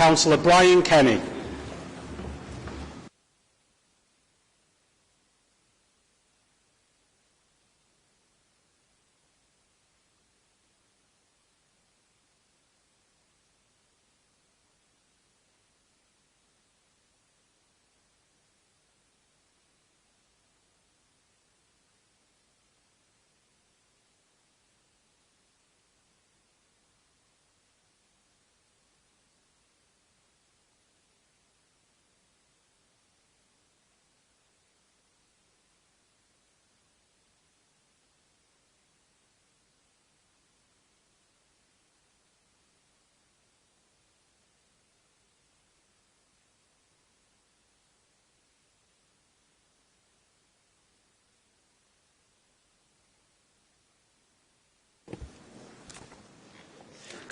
Councillor Brian Kenny.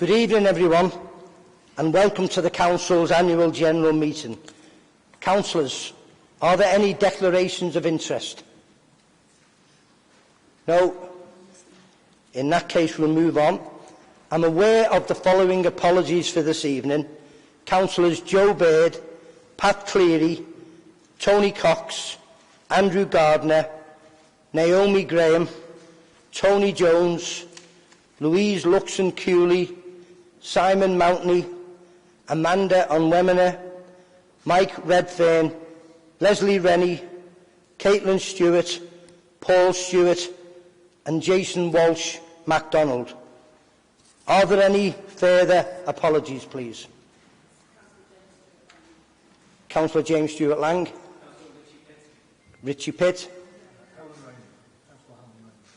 Good evening, everyone, and welcome to the Council's annual general meeting. Councillors, are there any declarations of interest? No? In that case, we'll move on. I'm aware of the following apologies for this evening. Councillors Joe Baird, Pat Cleary, Tony Cox, Andrew Gardner, Naomi Graham, Tony Jones, Louise Luxon-Cooley, Simon Mountney, Amanda Onwemina, Mike Redfern, Leslie Rennie, Caitlin Stewart, Paul Stewart and Jason Walsh MacDonald. Are there any further apologies, please? Councillor James Stewart Lang. Richie Pitt.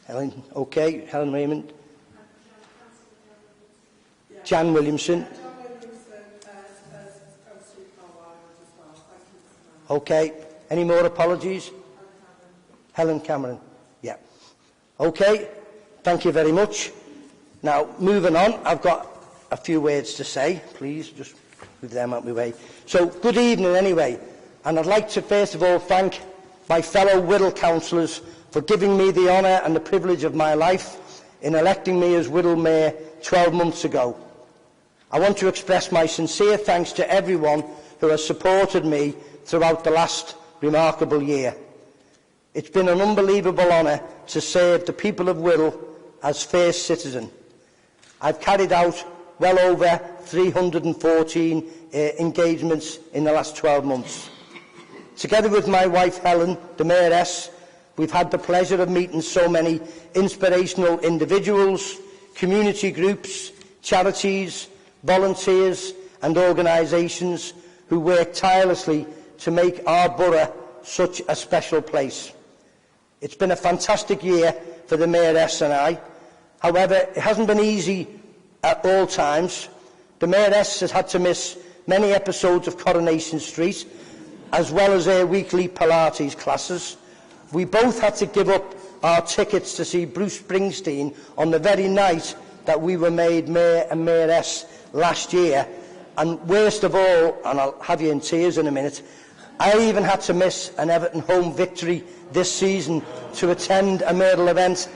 Helen, okay. Helen Raymond. Jan Williamson. Okay. Any more apologies? Helen Cameron. Yeah. Okay. Thank you very much. Now, moving on, I've got a few words to say. Please, just move them out of my way. So, good evening anyway. And I'd like to first of all thank my fellow Wirral councillors for giving me the honour and the privilege of my life in electing me as Wirral Mayor 12 months ago. I want to express my sincere thanks to everyone who has supported me throughout the last remarkable year. It's been an unbelievable honour to serve the people of Wirral as first citizen. I've carried out well over 314 engagements in the last 12 months. Together with my wife Helen, the Mayoress, we've had the pleasure of meeting so many inspirational individuals, community groups, charities, volunteers and organisations who work tirelessly to make our borough such a special place. It's been a fantastic year for the Mayoress and I. However, it hasn't been easy at all times. The Mayoress has had to miss many episodes of Coronation Street, as well as her weekly Pilates classes. We both had to give up our tickets to see Bruce Springsteen on the very night that we were made Mayor and Mayoress last year. And worst of all, and I'll have you in tears in a minute, I even had to miss an Everton home victory this season to attend a Myrtle event,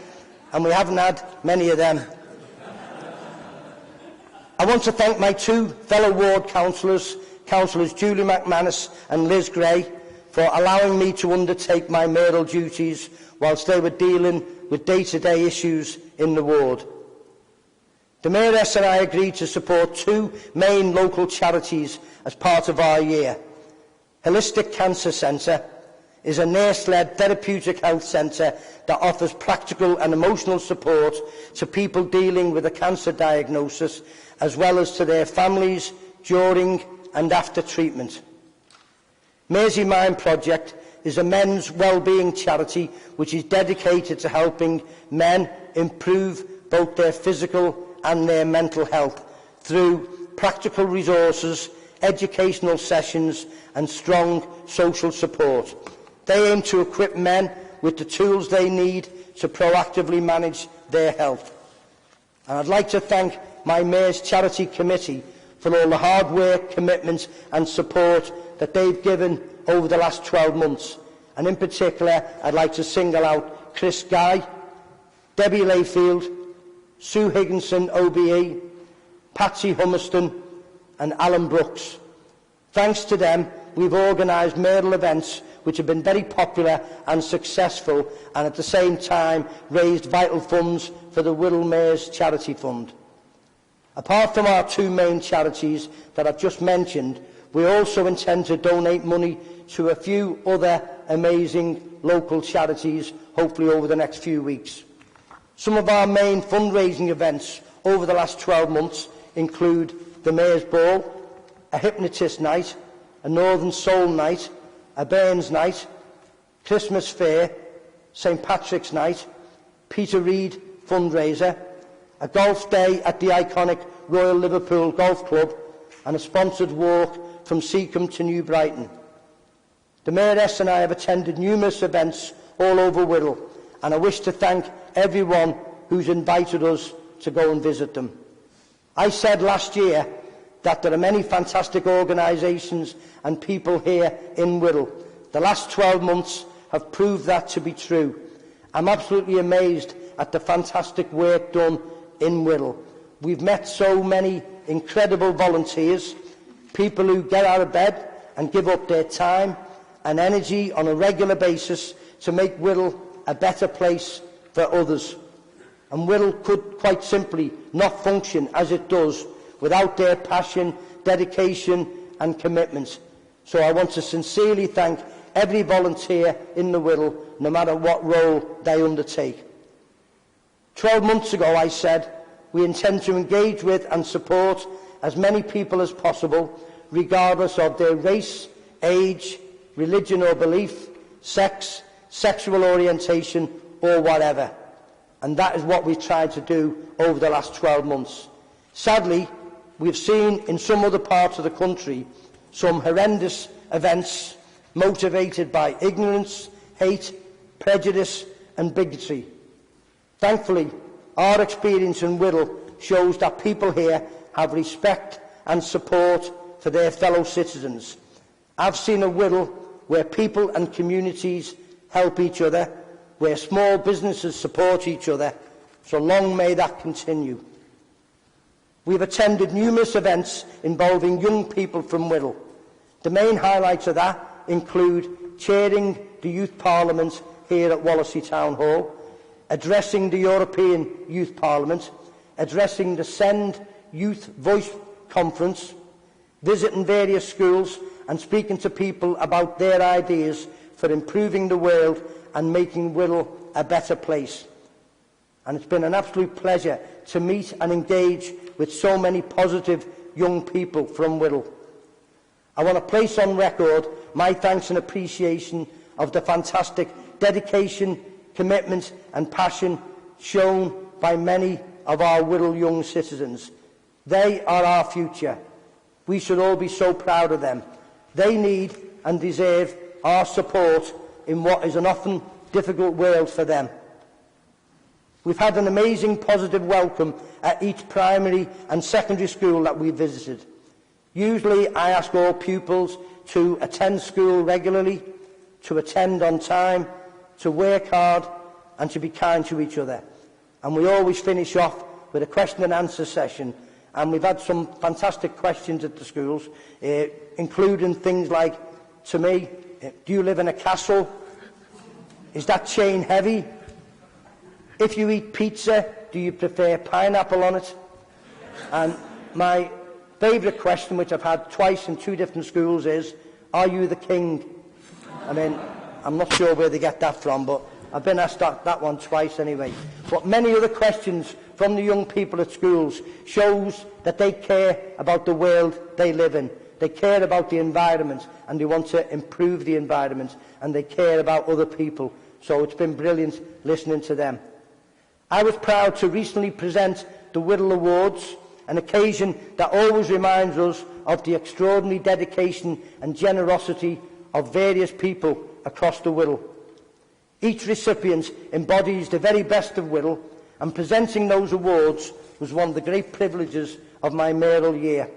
and we haven't had many of them. I want to thank my two fellow ward councillors, Councillors Julie McManus and Liz Gray, for allowing me to undertake my mayoral duties whilst they were dealing with day-to-day issues in the ward. The Mayoress and I agreed to support two main local charities as part of our year. Holistic Cancer Centre is a nurse-led therapeutic health centre that offers practical and emotional support to people dealing with a cancer diagnosis, as well as to their families during and after treatment. Merseyside Project is a men's wellbeing charity which is dedicated to helping men improve both their physical and their mental health through practical resources, educational sessions and strong social support. They aim to equip men with the tools they need to proactively manage their health. And I'd like to thank my Mayor's Charity Committee for all the hard work, commitment and support that they've given over the last 12 months. And in particular, I'd like to single out Chris Guy, Debbie Layfield, Sue Higginson, OBE, Patsy Hummerston and Alan Brooks. Thanks to them, we've organised mayoral events which have been very popular and successful, and at the same time raised vital funds for the Wirral Mayor's Charity Fund. Apart from our two main charities that I've just mentioned, we also intend to donate money to a few other amazing local charities, hopefully over the next few weeks. Some of our main fundraising events over the last 12 months include the Mayor's Ball, a Hypnotist Night, a Northern Soul Night, a Burns Night, Christmas Fair, St Patrick's Night, Peter Reid fundraiser, a golf day at the iconic Royal Liverpool Golf Club, and a sponsored walk from Seacombe to New Brighton. The Mayoress and I have attended numerous events all over Wirral, and I wish to thank everyone who's invited us to go and visit them. I said last year that there are many fantastic organisations and people here in Wirral. The last 12 months have proved that to be true. I'm absolutely amazed at the fantastic work done in Wirral. We've met so many incredible volunteers, people who get out of bed and give up their time and energy on a regular basis to make Wirral a better place for others. And Wirral could quite simply not function as it does without their passion, dedication and commitment. So I want to sincerely thank every volunteer in the Wirral, no matter what role they undertake. 12 months ago I said we intend to engage with and support as many people as possible, regardless of their race, age, religion or belief, sex, sexual orientation or whatever. And that is what we've tried to do over the last 12 months. Sadly, we've seen in some other parts of the country some horrendous events motivated by ignorance, hate, prejudice and bigotry. Thankfully, our experience in Wirral shows that people here have respect and support for their fellow citizens. I've seen a Wirral where people and communities help each other, where small businesses support each other, so long may that continue. We've attended numerous events involving young people from Wirral. The main highlights of that include chairing the Youth Parliament here at Wallasey Town Hall, addressing the European Youth Parliament, addressing the Send Youth Voice Conference, visiting various schools and speaking to people about their ideas for improving the world and making Wirral a better place. And it's been an absolute pleasure to meet and engage with so many positive young people from Wirral. I want to place on record my thanks and appreciation of the fantastic dedication, commitment and passion shown by many of our Wirral young citizens. They are our future. We should all be so proud of them. They need and deserve our support in what is an often difficult world for them. We've had an amazing positive welcome at each primary and secondary school that we visited. Usually I ask all pupils to attend school regularly, to attend on time, to work hard and to be kind to each other. And we always finish off with a question and answer session, and we've had some fantastic questions at the schools, including things like, to me, do you live in a castle? Is that chain heavy? If you eat pizza, do you prefer pineapple on it? And my favourite question, which I've had twice in two different schools, is, are you the king? I mean, I'm not sure where they get that from, but I've been asked that one twice anyway. But many other questions from the young people at schools shows that they care about the world they live in. They care about the environment and they want to improve the environment, and they care about other people. So it's been brilliant listening to them. I was proud to recently present the Wirral Awards, an occasion that always reminds us of the extraordinary dedication and generosity of various people across the Wirral. Each recipient embodies the very best of Wirral, and presenting those awards was one of the great privileges of my mayoral year.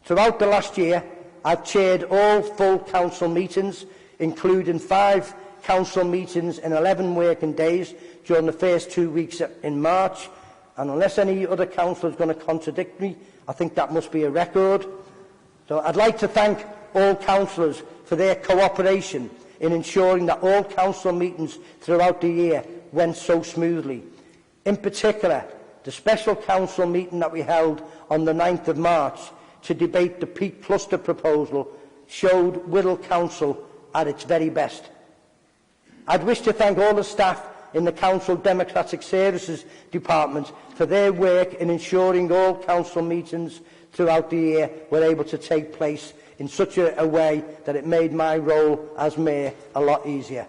Throughout the last year, I've chaired all full council meetings, including 5 council meetings in 11 working days during the first 2 weeks in March, and unless any other councillor is going to contradict me, I think that must be a record. So I'd like to thank all councillors for their cooperation in ensuring that all council meetings throughout the year went so smoothly. In particular, the special council meeting that we held on the 9th of March to debate the peak cluster proposal showed Wirral Council at its very best. I'd wish to thank all the staff in the Council Democratic Services Department for their work in ensuring all council meetings throughout the year were able to take place in such a way that it made my role as Mayor a lot easier.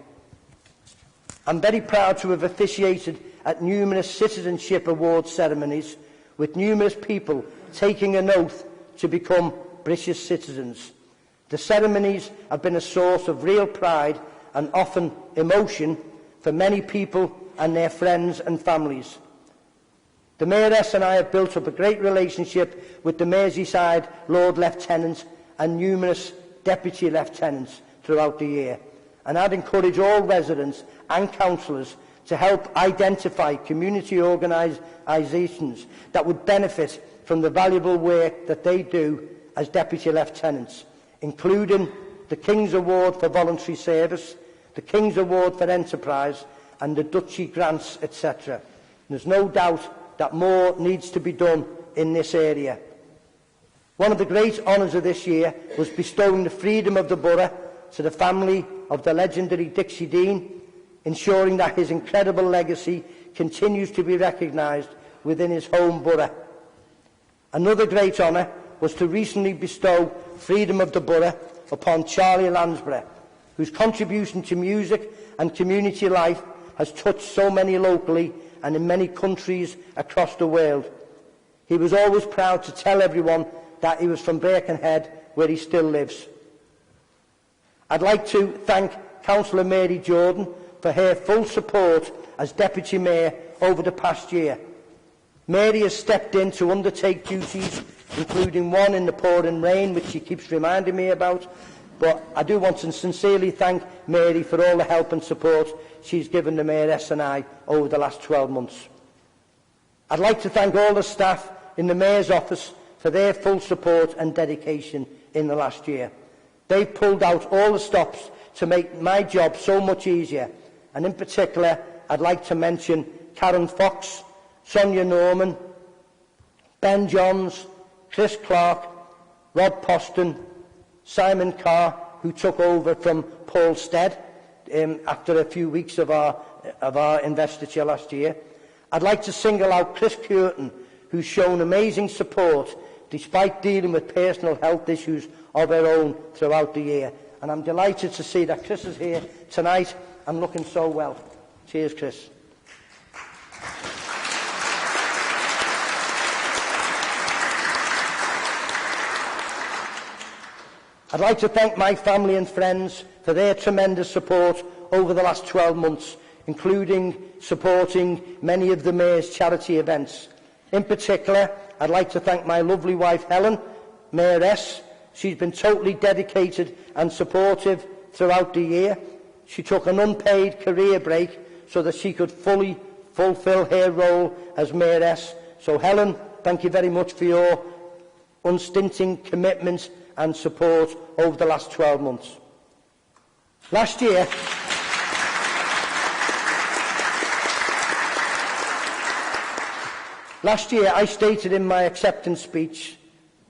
I'm very proud to have officiated at numerous citizenship award ceremonies, with numerous people taking an oath to become British citizens. The ceremonies have been a source of real pride and often emotion for many people and their friends and families. The Mayoress and I have built up a great relationship with the Merseyside Lord Lieutenant and numerous Deputy Lieutenants throughout the year, and I'd encourage all residents and councillors to help identify community organisations that would benefit from the valuable work that they do as Deputy Lieutenants, including the King's Award for Voluntary Service, the King's Award for Enterprise, and the Duchy Grants, etc. There's no doubt that more needs to be done in this area. One of the great honours of this year was bestowing the Freedom of the Borough to the family of the legendary Dixie Dean, ensuring that his incredible legacy continues to be recognised within his home borough. Another great honour was to recently bestow Freedom of the Borough upon Charlie Lansborough, whose contribution to music and community life has touched so many locally and in many countries across the world. He was always proud to tell everyone that he was from Birkenhead, where he still lives. I'd like to thank Councillor Mary Jordan for her full support as Deputy Mayor over the past year. Mary has stepped in to undertake duties, including one in the pouring rain, which she keeps reminding me about, but I do want to sincerely thank Mary for all the help and support she's given the Mayoress and I over the last 12 months. I'd like to thank all the staff in the Mayor's office for their full support and dedication in the last year. They've pulled out all the stops to make my job so much easier, and in particular I'd like to mention Karen Fox, Sonia Norman, Ben Johns, Chris Clark, Rob Poston, Simon Carr, who took over from Paul Stead after a few weeks of our investiture last year. I'd like to single out Chris Curtin, who's shown amazing support despite dealing with personal health issues of her own throughout the year. And I'm delighted to see that Chris is here tonight and looking so well. Cheers, Chris. I'd like to thank my family and friends for their tremendous support over the last 12 months, including supporting many of the Mayor's charity events. In particular, I'd like to thank my lovely wife Helen, Mayoress. She's been totally dedicated and supportive throughout the year. She took an unpaid career break so that she could fully fulfil her role as Mayoress. So Helen, thank you very much for your unstinting commitment and support over the last 12 months. Last year, I stated in my acceptance speech,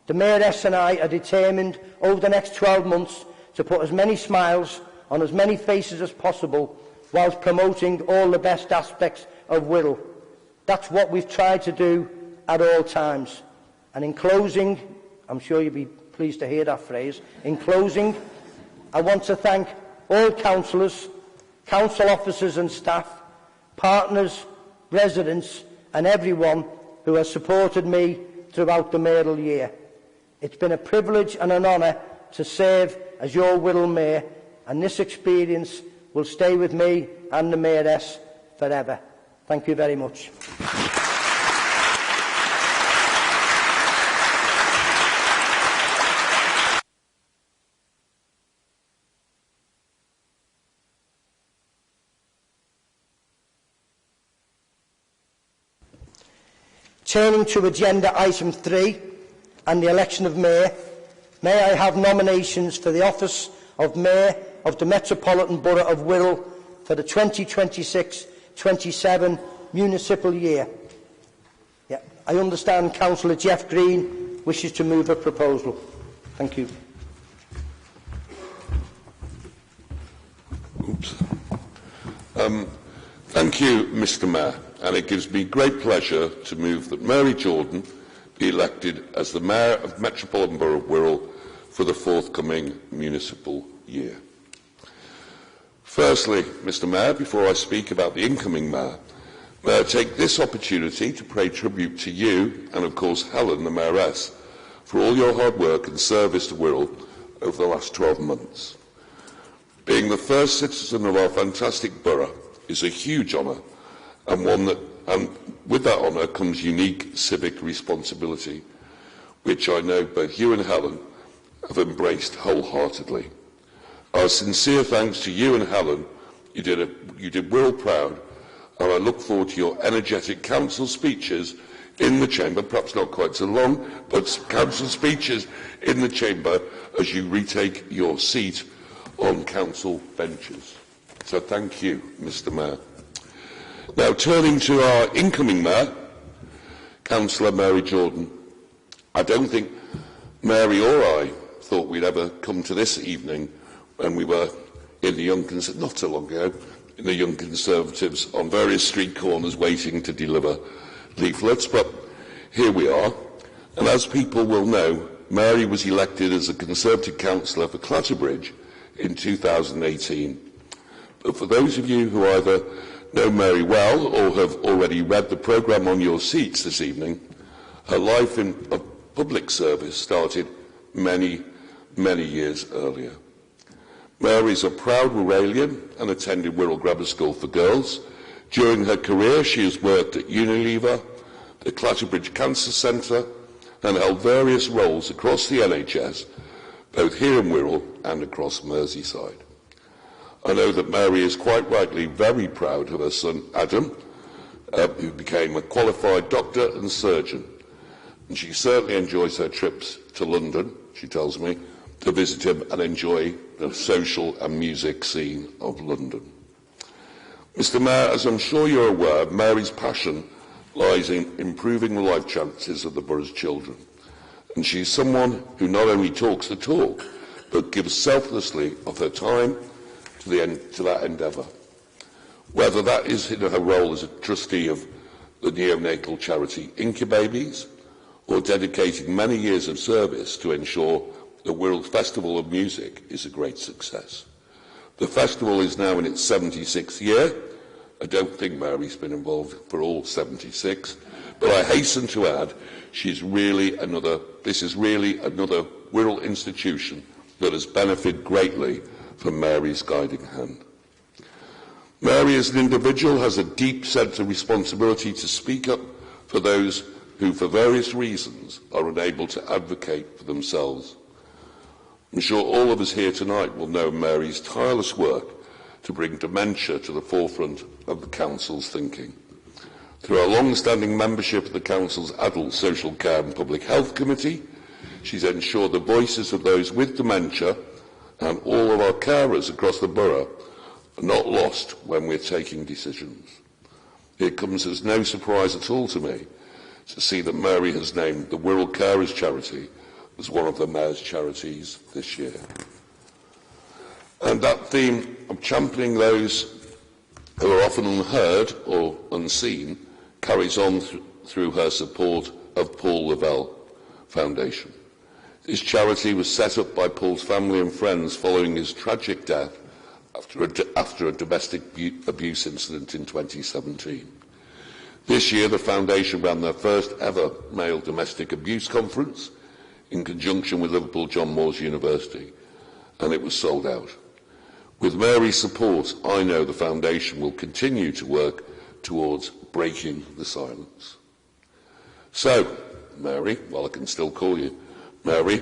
the Mayoress and I are determined over the next 12 months to put as many smiles on as many faces as possible whilst promoting all the best aspects of Wirral. That's what we've tried to do at all times. And in closing, I'm sure you'll be pleased to hear that phrase, in closing, I want to thank all councillors, council officers and staff, partners, residents and everyone who has supported me throughout the mayoral year. It's been a privilege and an honour to serve as your Wirral Mayor, and this experience will stay with me and the Mayoress forever. Thank you very much. Turning to agenda item 3 and the election of Mayor, may I have nominations for the office of Mayor of the Metropolitan Borough of Wirral for the 2026-27 municipal year? Yeah, I understand Councillor Jeff Green wishes to move a proposal. Thank you. Thank you, Mr. Mayor, and it gives me great pleasure to move that Mary Jordan be elected as the Mayor of Metropolitan Borough of Wirral for the forthcoming municipal year. Firstly, Mr. Mayor, before I speak about the incoming Mayor, may I take this opportunity to pay tribute to you and, of course, Helen, the Mayoress, for all your hard work and service to Wirral over the last 12 months. Being the first citizen of our fantastic borough is a huge honour, and with that honour comes unique civic responsibility, which I know both you and Helen have embraced wholeheartedly. Our sincere thanks to you and Helen. You did Wirral proud, and I look forward to your energetic council speeches in the chamber, perhaps not quite so long, but council speeches in the chamber as you retake your seat on council benches. So thank you, Mr. Mayor. Now, turning to our incoming Mayor, Councillor Mary Jordan. I don't think Mary or I thought we'd ever come to this evening when we were in the Young Conservatives, not so long ago, in the Young Conservatives on various street corners waiting to deliver leaflets, but here we are. And as people will know, Mary was elected as a Conservative councillor for Clatterbridge in 2018. But for those of you who either know Mary well or have already read the programme on your seats this evening, her life in public service started many, many years earlier. Mary is a proud Wirralian and attended Wirral Grammar School for Girls. During her career, she has worked at Unilever, the Clatterbridge Cancer Centre, and held various roles across the NHS, both here in Wirral and across Merseyside. I know that Mary is quite rightly very proud of her son Adam, who became a qualified doctor and surgeon. And she certainly enjoys her trips to London, she tells me, to visit him and enjoy the social and music scene of London. Mr. Mayor, as I'm sure you're aware, Mary's passion lies in improving the life chances of the borough's children. And she's someone who not only talks the talk, but gives selflessly of her time to that endeavour. Whether that is in her role as a trustee of the neonatal charity Incubabies, or dedicating many years of service to ensure the Wirral Festival of Music is a great success. The festival is now in its 76th year. I don't think Mary's been involved for all 76, but I hasten to add this is really another Wirral institution that has benefited greatly from Mary's guiding hand. Mary as an individual has a deep sense of responsibility to speak up for those who for various reasons are unable to advocate for themselves. I'm sure all of us here tonight will know Mary's tireless work to bring dementia to the forefront of the Council's thinking. Through our long-standing membership of the Council's Adult Social Care and Public Health Committee, she's ensured the voices of those with dementia and all of our carers across the borough are not lost when we're taking decisions. It comes as no surprise at all to me to see that Mary has named the Wirral Carers Charity as one of the Mayor's charities this year. And that theme of championing those who are often unheard or unseen carries on through her support of Paul Lavelle Foundation. This charity was set up by Paul's family and friends following his tragic death after a domestic abuse incident in 2017. This year, the foundation ran their first ever male domestic abuse conference in conjunction with Liverpool John Moores University, and it was sold out. With Mary's support, I know the foundation will continue to work towards breaking the silence. So, Mary, well, I can still call you Mary,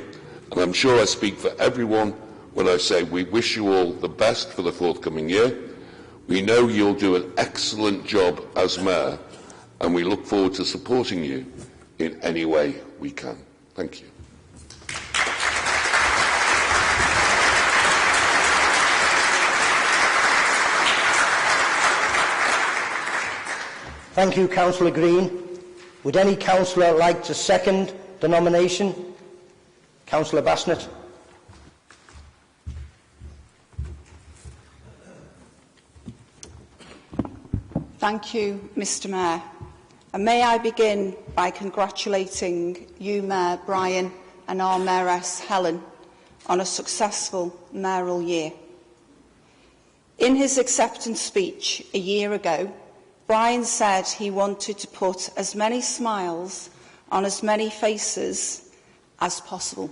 and I'm sure I speak for everyone when I say we wish you all the best for the forthcoming year. We know you'll do an excellent job as Mayor, and we look forward to supporting you in any way we can. Thank you. Thank you, Councillor Green. Would any councillor like to second the nomination? Councillor Bassnett. Thank you, Mr Mayor. And may I begin by congratulating you, Mayor Brian, and our Mayoress Helen on a successful mayoral year. In his acceptance speech a year ago, Brian said he wanted to put as many smiles on as many faces as possible.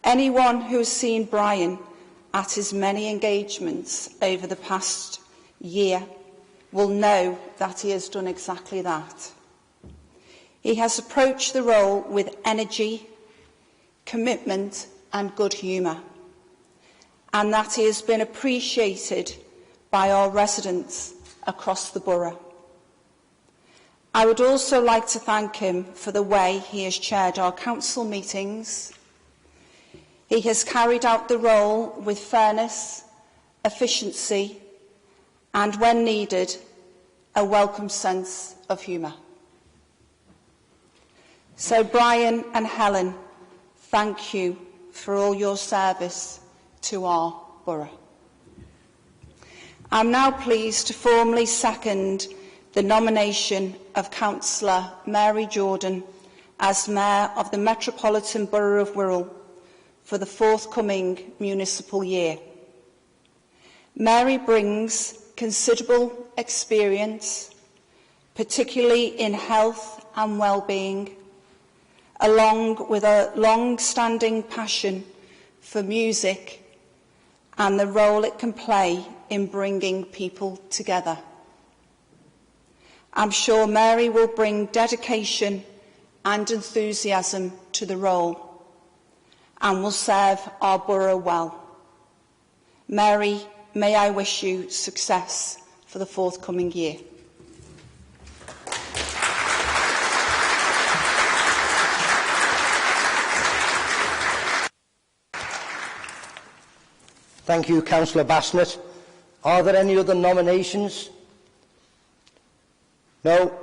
Anyone who has seen Brian at his many engagements over the past year will know that he has done exactly that. He has approached the role with energy, commitment and good humour, and that he has been appreciated by our residents across the borough. I would also like to thank him for the way he has chaired our council meetings. He has carried out the role with fairness, efficiency and, when needed, a welcome sense of humour. So, Brian and Helen, thank you for all your service to our borough. I'm now pleased to formally second the nomination of Councillor Mary Jordan as Mayor of the Metropolitan Borough of Wirral for the forthcoming municipal year. Mary brings considerable experience, particularly in health and well-being, along with a long-standing passion for music and the role it can play in bringing people together. I'm sure Mary will bring dedication and enthusiasm to the role and will serve our borough well. Mary, may I wish you success for the forthcoming year. Thank you, Councillor Bassnett. Are there any other nominations? No?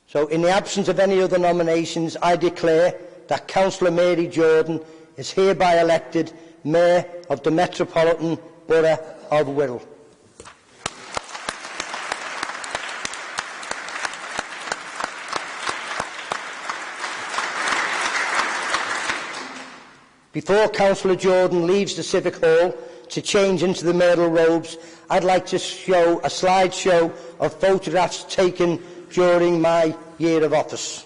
So, in the absence of any other nominations, I declare that Councillor Mary Jordan is hereby elected Mayor of the Metropolitan Borough of Wirral. Before Councillor Jordan leaves the Civic Hall to change into the mayoral robes, I'd like to show a slideshow of photographs taken during my year of office.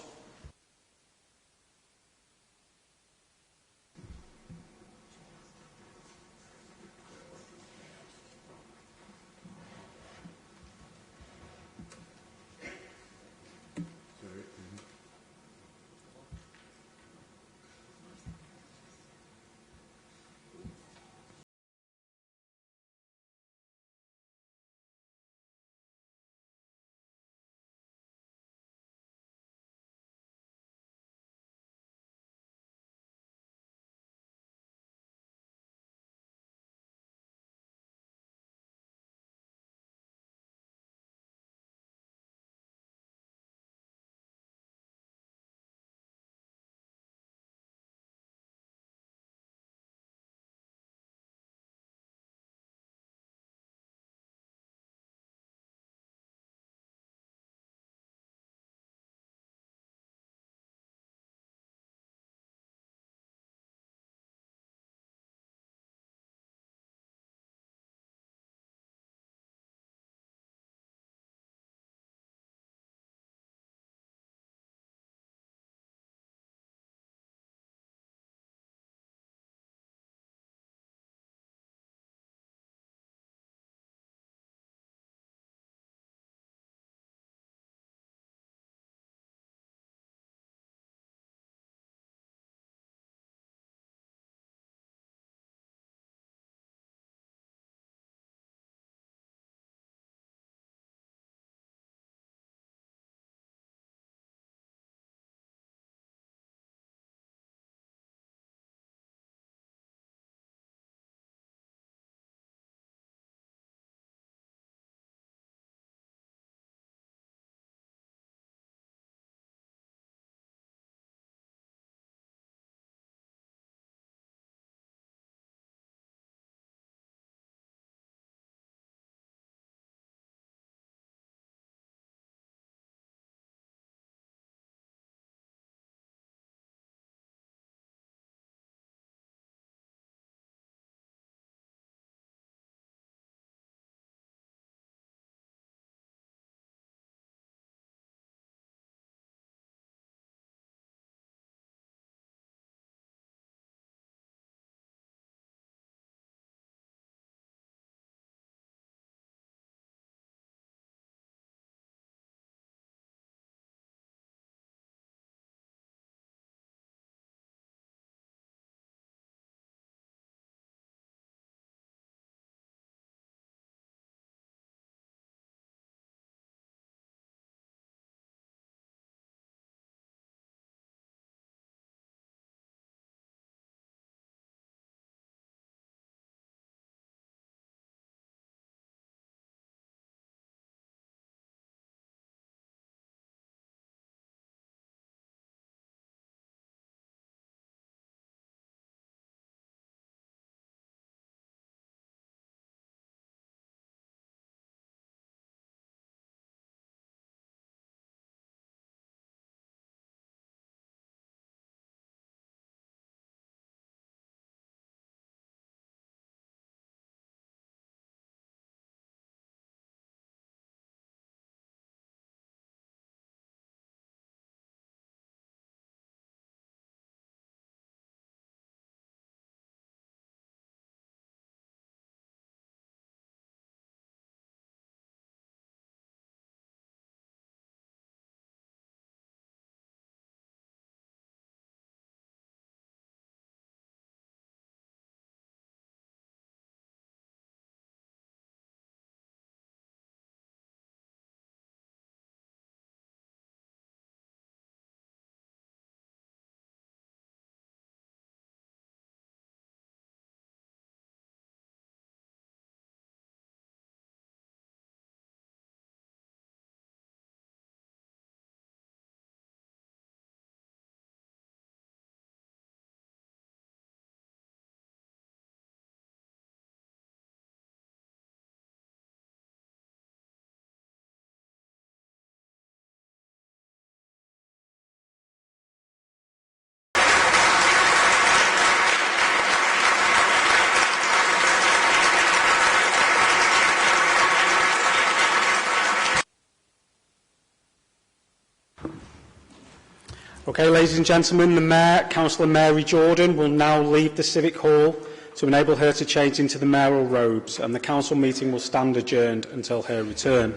Okay, ladies and gentlemen, the Mayor, Councillor Mary Jordan, will now leave the Civic Hall to enable her to change into the mayoral robes, and the council meeting will stand adjourned until her return.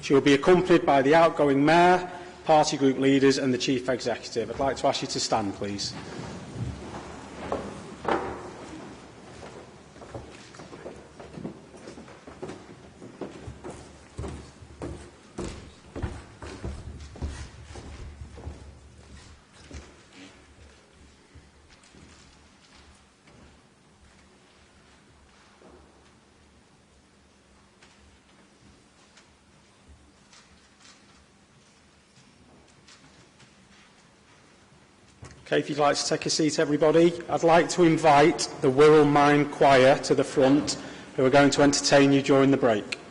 She will be accompanied by the outgoing Mayor, party group leaders and the Chief Executive. I'd like to ask you to stand, please. Okay, if you'd like to take a seat, everybody. I'd like to invite the Wirral Mine Choir to the front, who are going to entertain you during the break.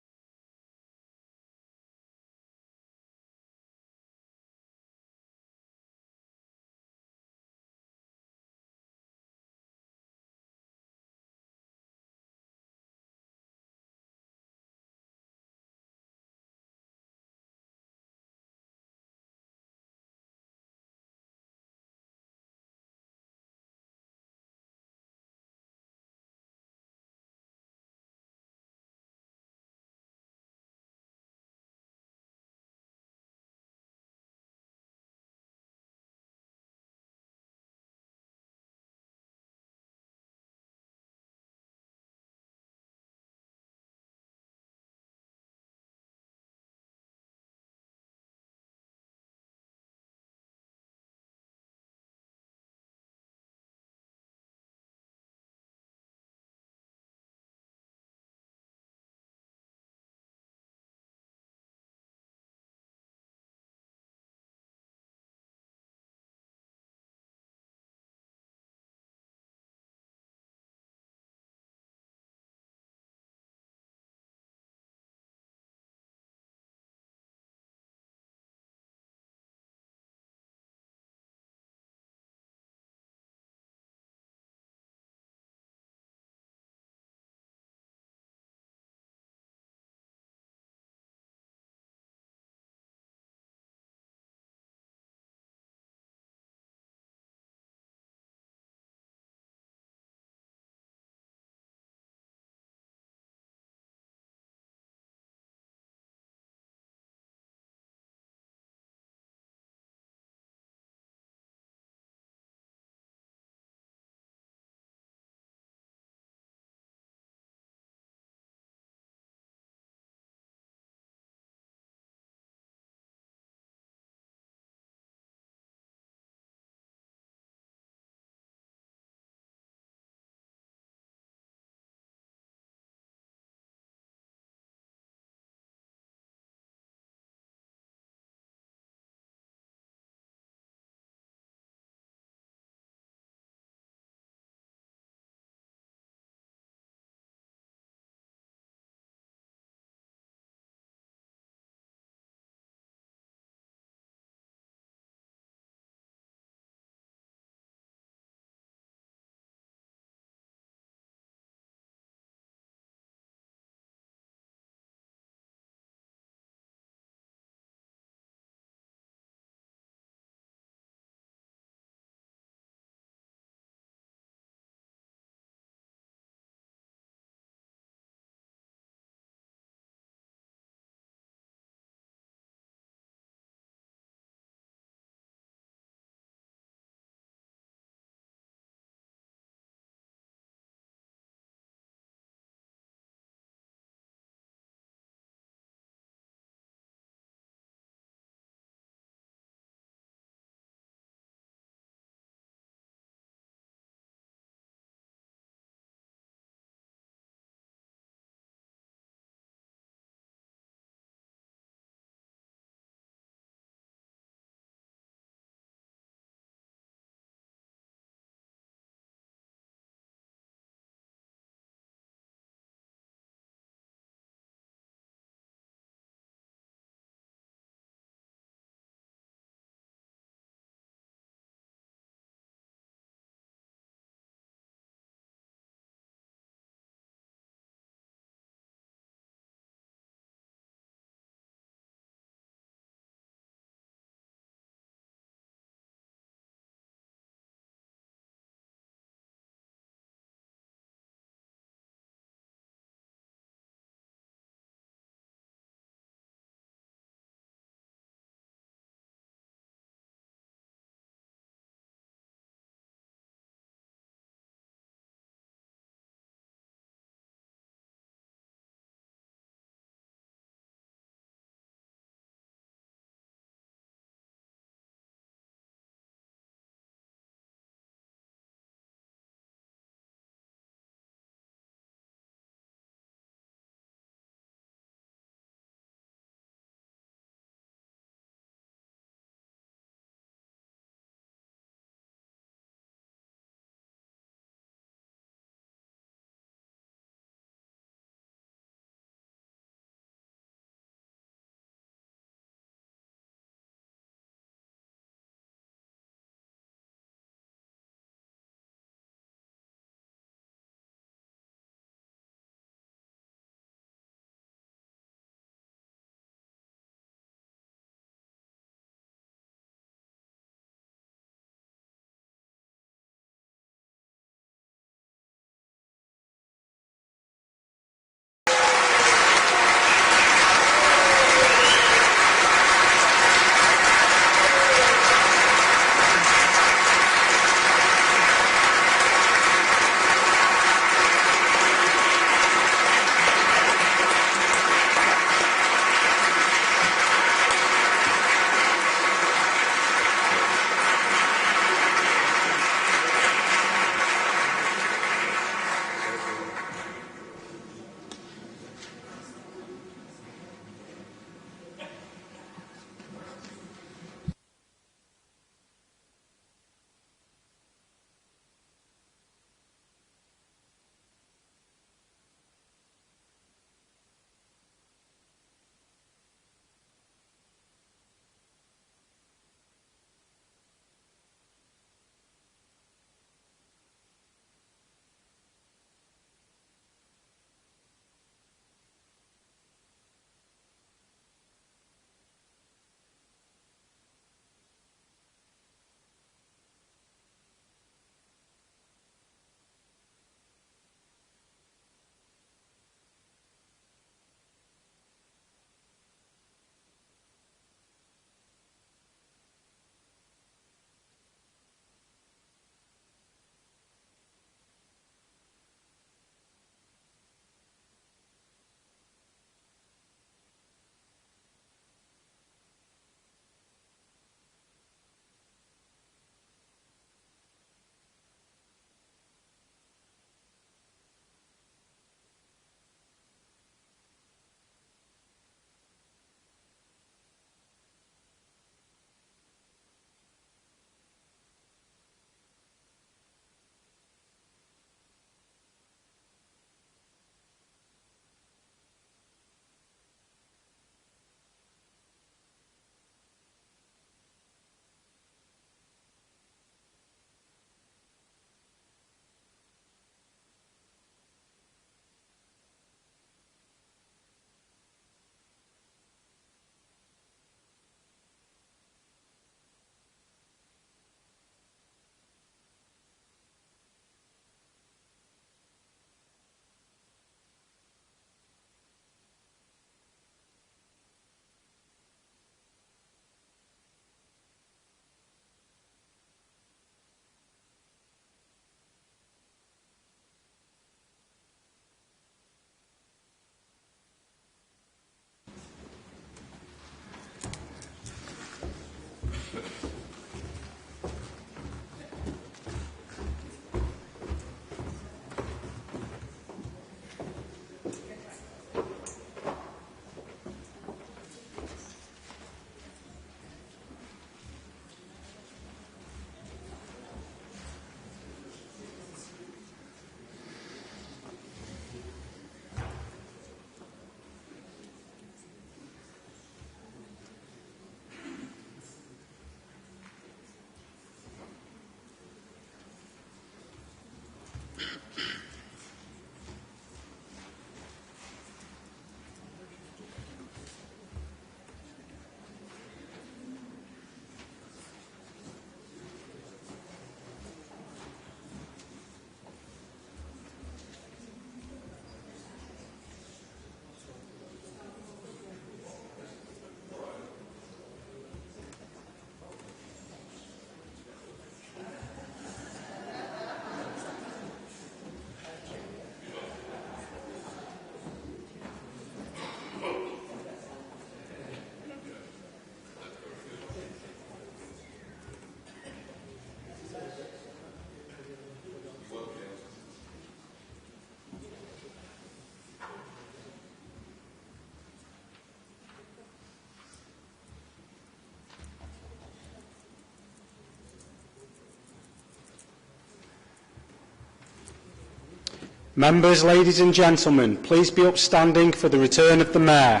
Members, ladies and gentlemen, please be upstanding for the return of the Mayor.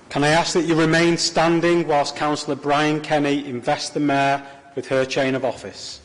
Can I ask that you remain standing whilst Councillor Brian Kenny invests the Mayor with her chain of office?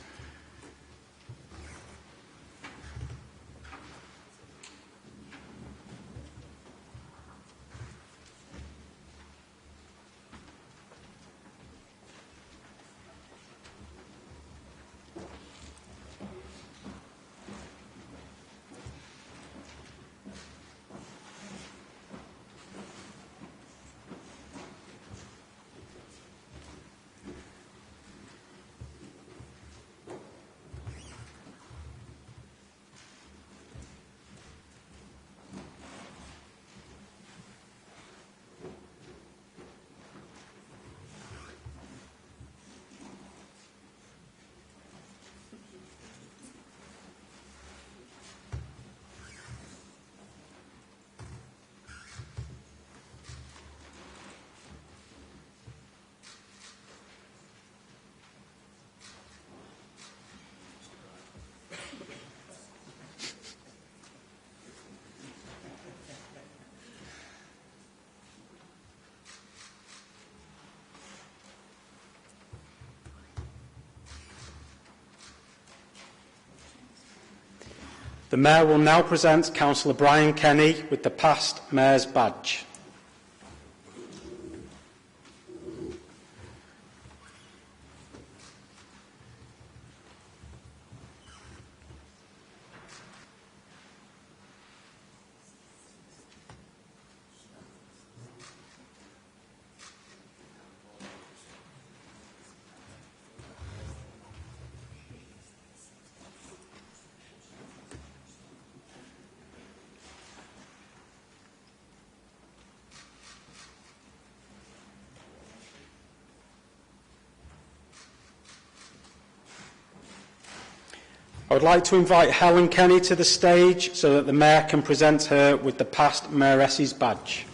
The Mayor will now present Councillor Brian Kenny with the past Mayor's badge. I would like to invite Helen Kenny to the stage so that the Mayor can present her with the past Mayoress's badge.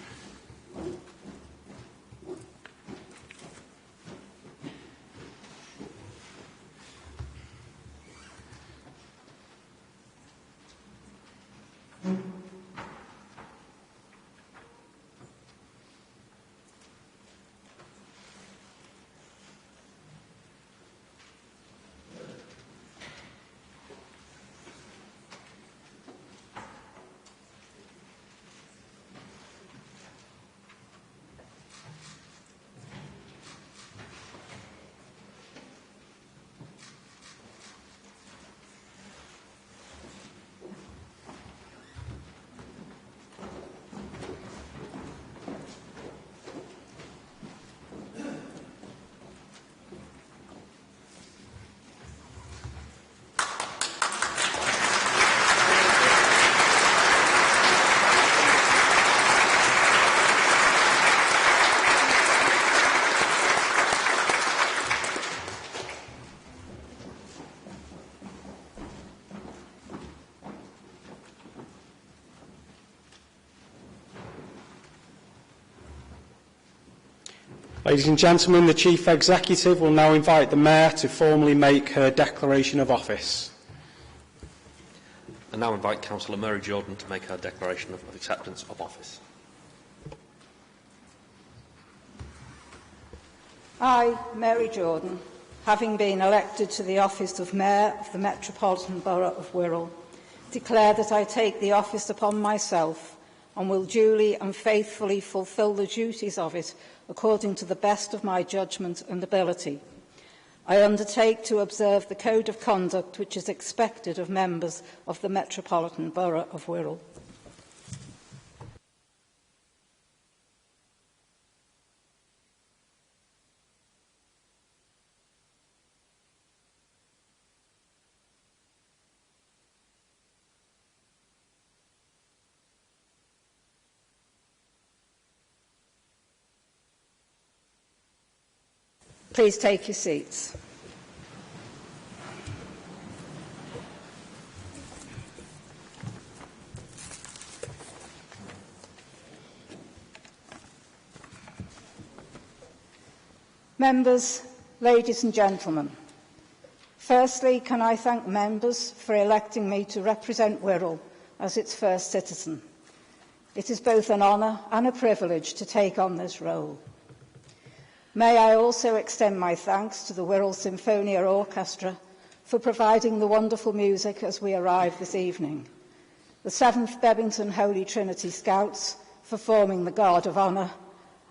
Ladies and gentlemen, the Chief Executive will now invite the Mayor to formally make her declaration of office. I now invite Councillor Mary Jordan to make her declaration of acceptance of office. I, Mary Jordan, having been elected to the office of Mayor of the Metropolitan Borough of Wirral, declare that I take the office upon myself and will duly and faithfully fulfil the duties of it according to the best of my judgment and ability. I undertake to observe the code of conduct which is expected of members of the Metropolitan Borough of Wirral. Please take your seats. Members, ladies and gentlemen, Firstly, can I thank members for electing me to represent Wirral as its first citizen. It is both an honour and a privilege to take on this role. May I also extend my thanks to the Wirral Symphonia Orchestra for providing the wonderful music as we arrive this evening, the 7th Bebington Holy Trinity Scouts for forming the Guard of Honour,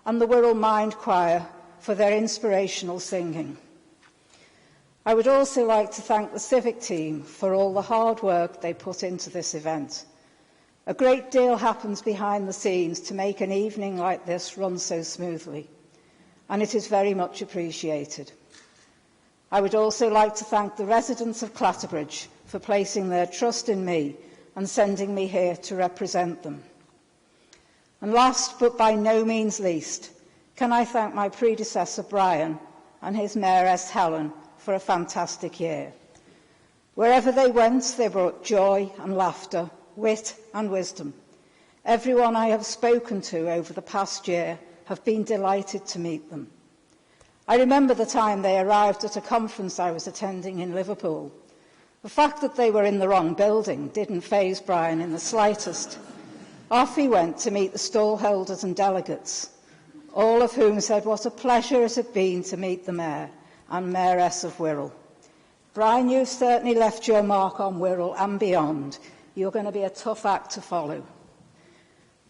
and the Wirral Mind Choir for their inspirational singing. I would also like to thank the Civic team for all the hard work they put into this event. A great deal happens behind the scenes to make an evening like this run so smoothly, and it is very much appreciated. I would also like to thank the residents of Clatterbridge for placing their trust in me and sending me here to represent them. And last but by no means least, can I thank my predecessor Brian and his Mayoress Helen for a fantastic year. Wherever they went, they brought joy and laughter, wit and wisdom. Everyone I have spoken to over the past year have been delighted to meet them. I remember the time they arrived at a conference I was attending in Liverpool. The fact that they were in the wrong building didn't faze Brian in the slightest. Off he went to meet the stallholders and delegates, all of whom said what a pleasure it had been to meet the Mayor and Mayoress of Wirral. Brian, you've certainly left your mark on Wirral and beyond. You're going to be a tough act to follow.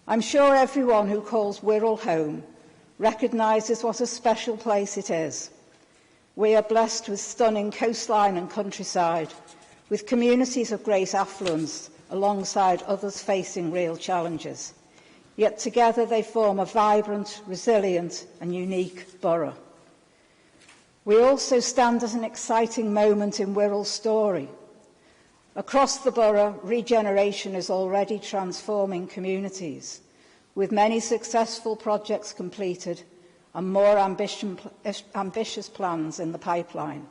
I'm sure everyone who calls Wirral home recognises what a special place it is. We are blessed with stunning coastline and countryside, with communities of great affluence alongside others facing real challenges. Yet together they form a vibrant, resilient and unique borough. We also stand at an exciting moment in Wirral's story. Across the borough, regeneration is already transforming communities, with many successful projects completed and more ambitious plans in the pipeline.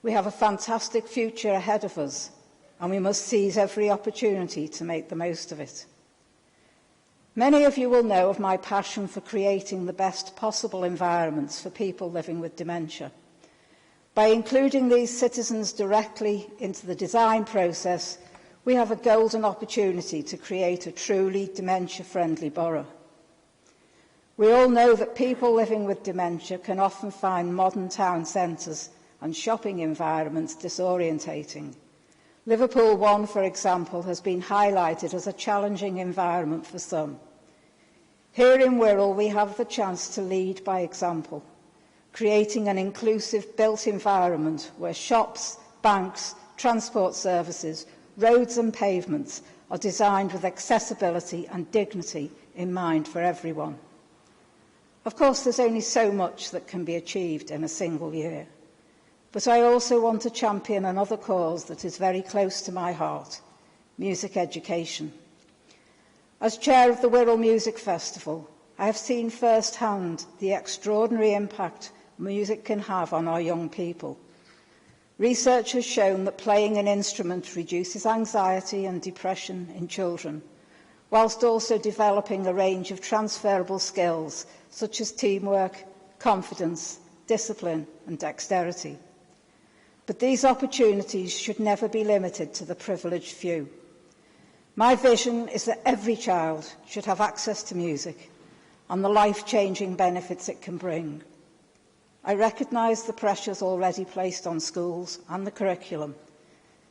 We have a fantastic future ahead of us, and we must seize every opportunity to make the most of it. Many of you will know of my passion for creating the best possible environments for people living with dementia. By including these citizens directly into the design process, we have a golden opportunity to create a truly dementia-friendly borough. We all know that people living with dementia can often find modern town centres and shopping environments disorientating. Liverpool One, for example, has been highlighted as a challenging environment for some. Here in Wirral, we have the chance to lead by example, creating an inclusive built environment where shops, banks, transport services, roads and pavements are designed with accessibility and dignity in mind for everyone. Of course, there's only so much that can be achieved in a single year. But I also want to champion another cause that is very close to my heart, music education. As chair of the Wirral Music Festival, I have seen firsthand the extraordinary impact music can have on our young people. Research has shown that playing an instrument reduces anxiety and depression in children, whilst also developing a range of transferable skills such as teamwork, confidence, discipline and dexterity. But these opportunities should never be limited to the privileged few. My vision is that every child should have access to music and the life-changing benefits it can bring. I recognise the pressures already placed on schools and the curriculum,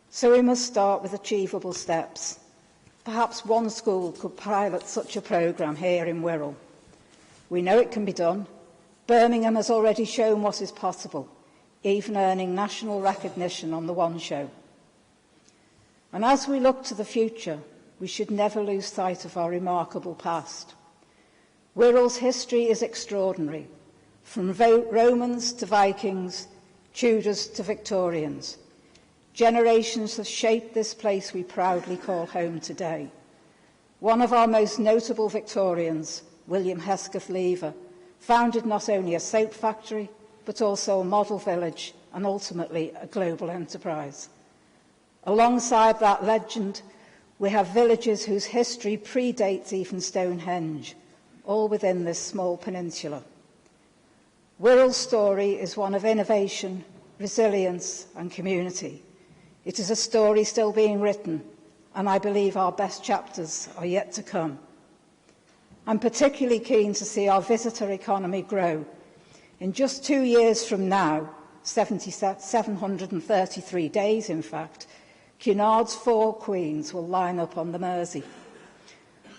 so we must start with achievable steps. Perhaps one school could pilot such a programme here in Wirral. We know it can be done. Birmingham has already shown what is possible, even earning national recognition on the One Show. And as we look to the future, we should never lose sight of our remarkable past. Wirral's history is extraordinary, from Romans to Vikings, Tudors to Victorians. Generations have shaped this place we proudly call home today. One of our most notable Victorians, William Hesketh Lever, founded not only a soap factory, but also a model village and ultimately a global enterprise. Alongside that legend, we have villages whose history predates even Stonehenge, all within this small peninsula. Wirral's story is one of innovation, resilience and community. It is a story still being written, and I believe our best chapters are yet to come. I'm particularly keen to see our visitor economy grow. In just 2 years from now, 733 days in fact, Cunard's 4 queens will line up on the Mersey.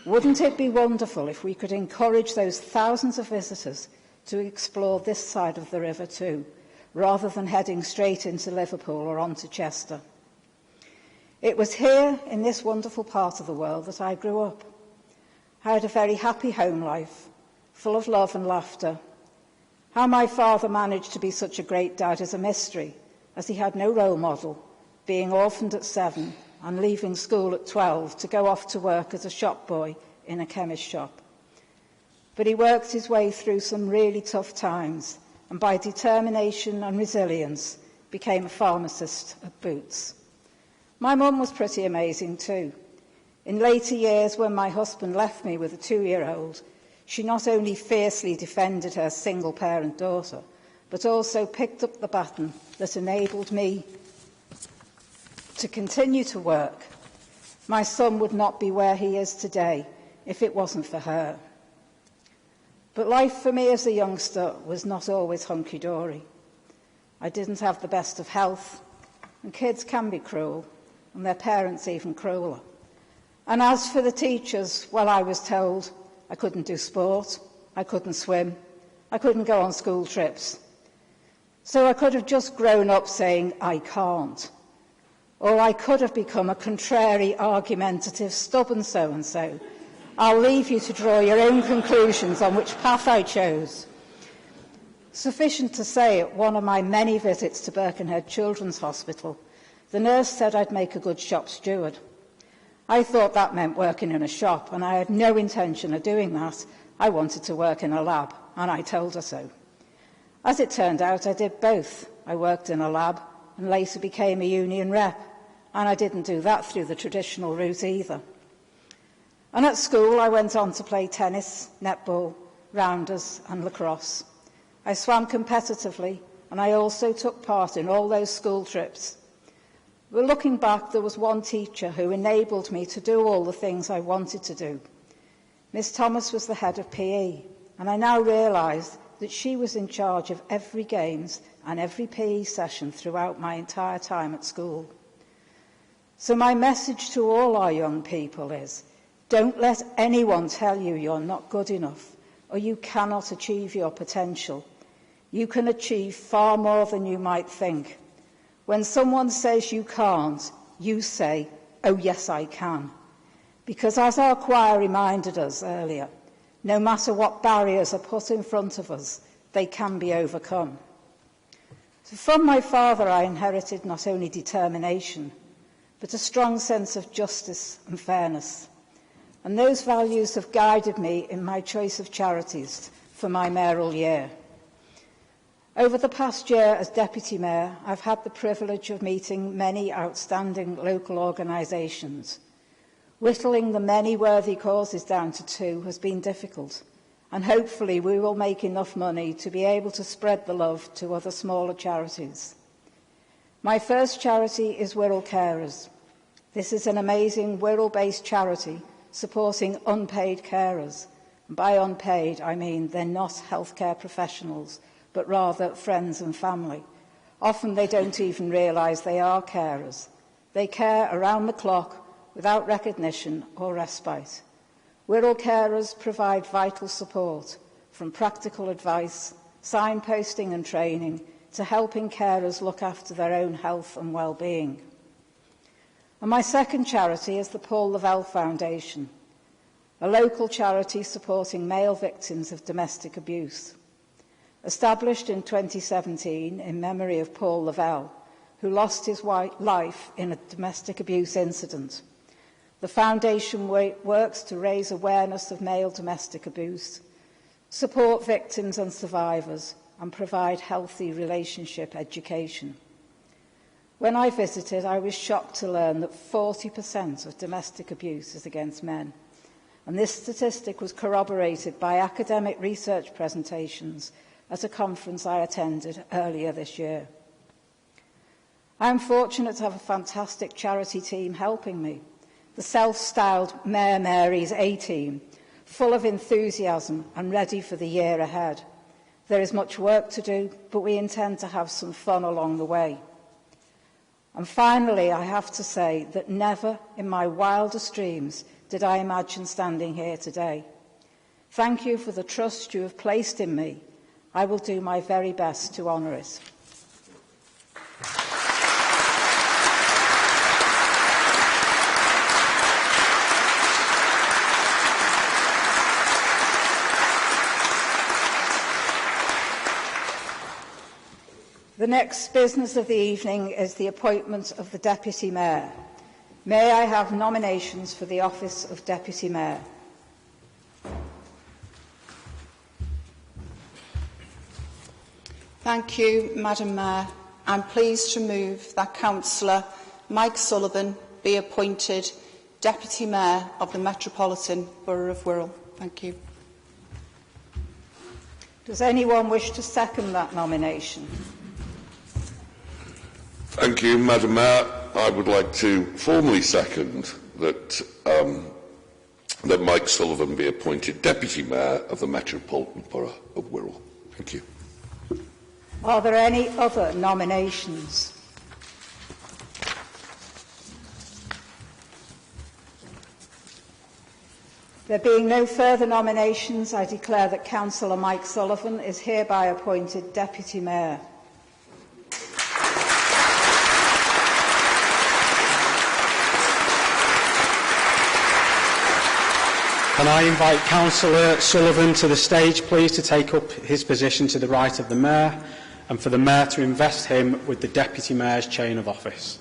Wouldn't it be wonderful if we could encourage those thousands of visitors to explore this side of the river too, rather than heading straight into Liverpool or on to Chester? It was here, in this wonderful part of the world, that I grew up. I had a very happy home life, full of love and laughter. How my father managed to be such a great dad is a mystery, as he had no role model, being orphaned at 7 and leaving school at 12 to go off to work as a shop boy in a chemist shop. But he worked his way through some really tough times, and by determination and resilience became a pharmacist at Boots. My mum was pretty amazing too. In later years, when my husband left me with a 2-year-old, she not only fiercely defended her single-parent daughter, but also picked up the baton that enabled me to continue to work. My son would not be where he is today if it wasn't for her. But life for me as a youngster was not always hunky-dory. I didn't have the best of health, and kids can be cruel, and their parents even crueler. And as for the teachers, well, I was told I couldn't do sport, I couldn't swim, I couldn't go on school trips. So I could have just grown up saying, I can't. Or I could have become a contrary, argumentative, stubborn so-and-so. I'll leave you to draw your own conclusions on which path I chose. Sufficient to say, at one of my many visits to Birkenhead Children's Hospital, the nurse said I'd make a good shop steward. I thought that meant working in a shop, and I had no intention of doing that. I wanted to work in a lab, and I told her so. As it turned out, I did both. I worked in a lab and later became a union rep, and I didn't do that through the traditional route either. And at school, I went on to play tennis, netball, rounders and lacrosse. I swam competitively, and I also took part in all those school trips. But looking back, there was one teacher who enabled me to do all the things I wanted to do. Miss Thomas was the head of PE, and I now realise that she was in charge of every games and every PE session throughout my entire time at school. So my message to all our young people is, don't let anyone tell you you're not good enough or you cannot achieve your potential. You can achieve far more than you might think. When someone says you can't, you say, oh yes, I can. Because as our choir reminded us earlier, no matter what barriers are put in front of us, they can be overcome. So from my father, I inherited not only determination, but a strong sense of justice and fairness. And those values have guided me in my choice of charities for my mayoral year. Over the past year as Deputy Mayor, I've had the privilege of meeting many outstanding local organisations. Whittling the many worthy causes down to 2 has been difficult, and hopefully we will make enough money to be able to spread the love to other smaller charities. My first charity is Wirral Carers. This is an amazing Wirral-based charity supporting unpaid carers. And by unpaid, I mean they're not healthcare professionals, but rather friends and family. Often they don't even realise they are carers. They care around the clock without recognition or respite. Wirral Carers provide vital support, from practical advice, signposting and training, to helping carers look after their own health and well-being. And my second charity is the Paul Lavelle Foundation, a local charity supporting male victims of domestic abuse. Established in 2017 in memory of Paul Lavelle, who lost his life in a domestic abuse incident. The foundation works to raise awareness of male domestic abuse, support victims and survivors, and provide healthy relationship education. When I visited, I was shocked to learn that 40% of domestic abuse is against men. And this statistic was corroborated by academic research presentations at a conference I attended earlier this year. I am fortunate to have a fantastic charity team helping me. The self-styled Mayor Mary's A-team, full of enthusiasm and ready for the year ahead. There is much work to do, but we intend to have some fun along the way. And finally, I have to say that never in my wildest dreams did I imagine standing here today. Thank you for the trust you have placed in me. I will do my very best to honour it. The next business of the evening is the appointment of the Deputy Mayor. May I have nominations for the office of Deputy Mayor? Thank you, Madam Mayor. I'm pleased to move that Councillor Mike Sullivan be appointed Deputy Mayor of the Metropolitan Borough of Wirral. Thank you. Does anyone wish to second that nomination? Thank you, Madam Mayor. I would like to formally second that that Mike Sullivan be appointed Deputy Mayor of the Metropolitan Borough of Wirral. Thank you. Are there any other nominations? There being no further nominations, I declare that Councillor Mike Sullivan is hereby appointed Deputy Mayor. Can I invite Councillor Sullivan to the stage, please, to take up his position to the right of the Mayor, and for the Mayor to invest him with the Deputy Mayor's chain of office.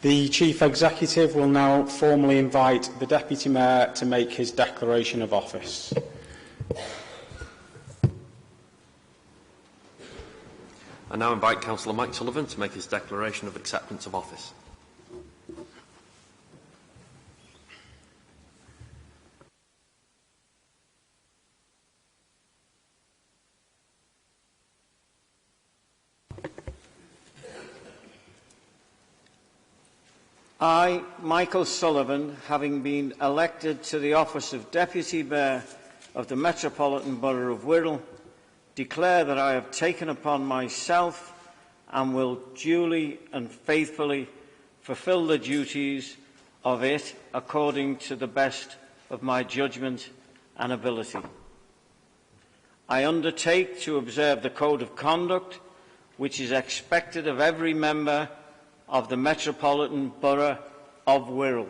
The Chief Executive will now formally invite the Deputy Mayor to make his declaration of office. I now invite Councillor Mike Sullivan to make his declaration of acceptance of office. I, Michael Sullivan, having been elected to the office of Deputy Mayor of the Metropolitan Borough of Wirral, declare that I have taken upon myself and will duly and faithfully fulfil the duties of it according to the best of my judgment and ability. I undertake to observe the Code of Conduct which is expected of every member of the Metropolitan Borough of Wirral.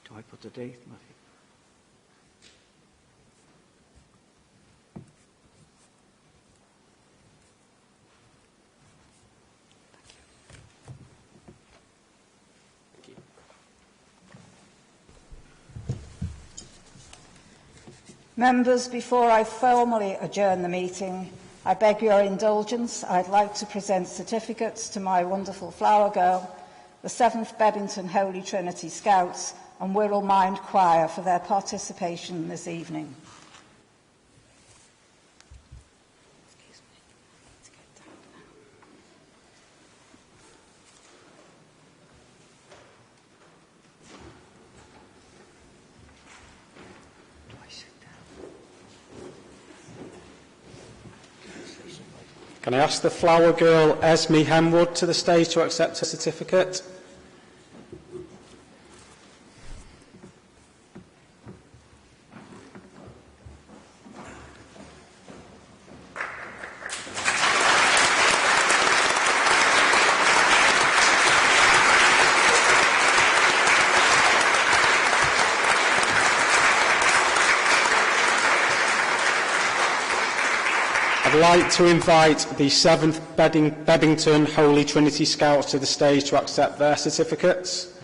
Do I put the date, Matthew? Members, before I formally adjourn the meeting, I beg your indulgence. I'd like to present certificates to my wonderful flower girl, the 7th Bebington Holy Trinity Scouts and Wirral Mind Choir for their participation this evening. Can I ask the flower girl Esme Hemwood to the stage to accept her certificate? like to invite the 7th Bebbington Holy Trinity Scouts to the stage to accept their certificates.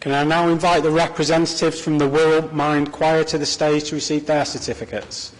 Can I now invite the representatives from the Wirral Mind Choir to the stage to receive their certificates?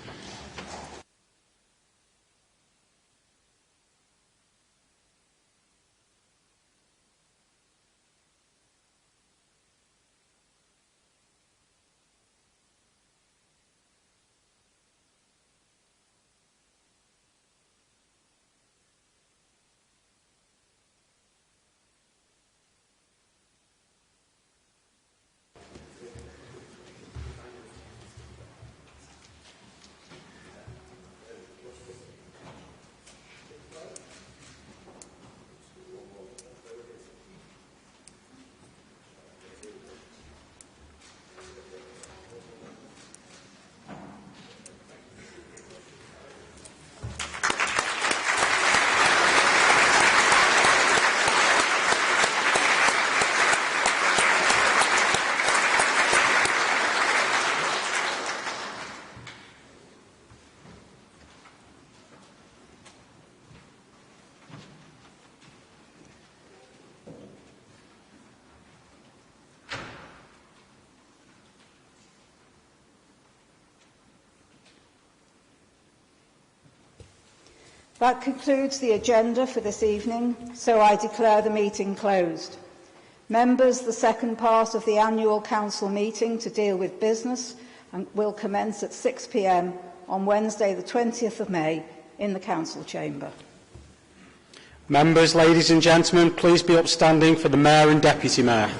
That concludes the agenda for this evening, so I declare the meeting closed. Members, the second part of the annual council meeting to deal with business will commence at 6 p.m. on Wednesday the 20th of May in the council chamber. Members, ladies and gentlemen, please be upstanding for the Mayor and Deputy Mayor.